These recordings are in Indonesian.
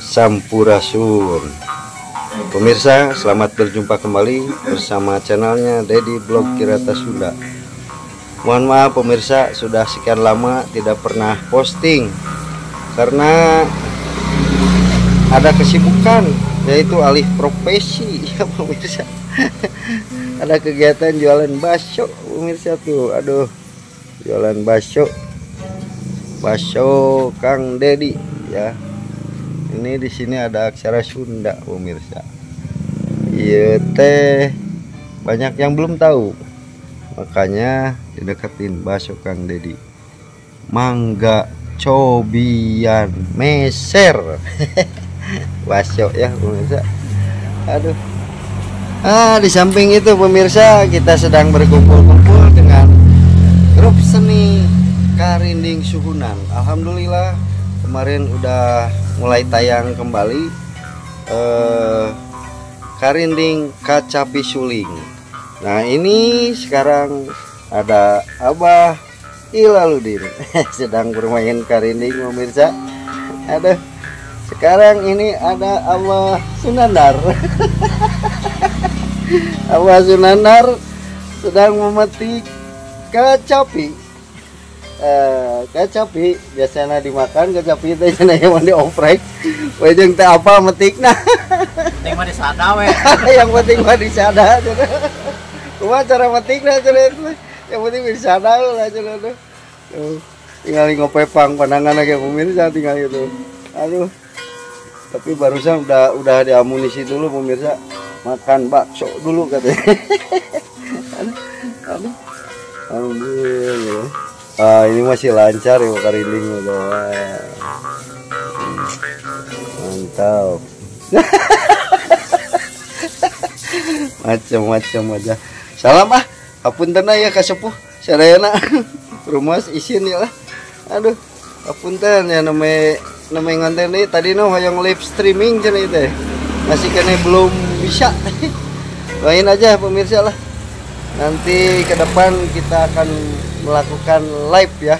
Sampurasun. Pemirsa, selamat berjumpa kembali bersama channelnya Dedi Blog Kirata Sunda. Mohon maaf pemirsa, sudah sekian lama tidak pernah posting karena ada kesibukan, yaitu alih profesi ya pemirsa. Ada kegiatan jualan bakso pemirsa tuh, aduh, jualan bakso Kang Dedi ya. Ini di sini ada aksara Sunda pemirsa. Iya teh, banyak yang belum tahu, makanya dideketin bakso Kang Dedi. Mangga cobian meser. Bakso ya pemirsa. Aduh. Di samping itu pemirsa, kita sedang berkumpul-kumpul dengan grup seni Karinding Suhunan. Alhamdulillah kemarin udah mulai tayang kembali Karinding Kacapi Suling. Nah ini sekarang ada Abah Ilaludin sedang bermain karinding pemirsa. Aduh, sekarang ini ada Abah Sunandar. Abah Sunandar sedang memetik kacapi. Kacapi biasanya dimakan, kacapi teh cenah yang dioprek. We jeung teh apa metikna. Penting mah disada we. Yang penting mah disada cenah. Kumaha cara metikna cenah itu? Yang penting disada lah cenah tuh. Tinggal ngopepang pandangan ge pemirsa, tinggal itu. Aduh. Tapi barusan udah diamunisi dulu pemirsa. Makan bakso dulu katanya. Aduh. Alhamdulillah. Ini masih lancar ya karinding itu. Mantap. Macam-macam aja. Salam apunten ya ka sepuh sadayana. Rumah isin ya lah. Aduh, apunten ya namanya ngonten deui tadi hoyong live streaming cenah teh. Masih kene belum bisa. Doain aja pemirsa lah. Nanti ke depan kita akan melakukan live ya.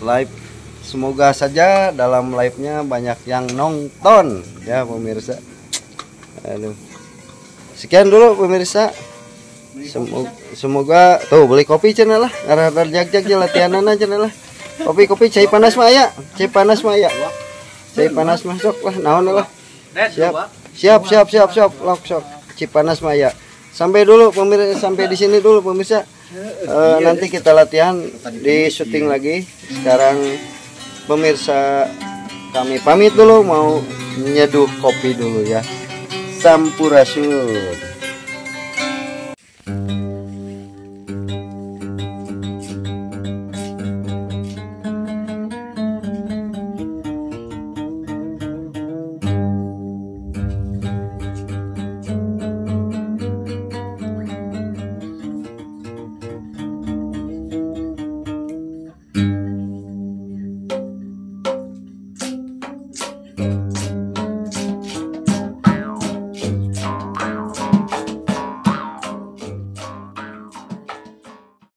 Live, semoga saja dalam live-nya banyak yang nonton ya pemirsa. Aduh. Sekian dulu pemirsa. Semoga tuh beli kopi cenah lah. Ngarah jag-jag latihanana cenah lah. Kopi cai panas mah aya. Cai panas mah aya. Cai panas mah sok lah naon lah. Siap. Lok sok. Cai panas mah aya. Sampai dulu pemirsa, sampai di sini dulu pemirsa. Nanti kita latihan di syuting lagi. Sekarang pemirsa kami pamit dulu, mau nyeduh kopi dulu ya. Sampurasun.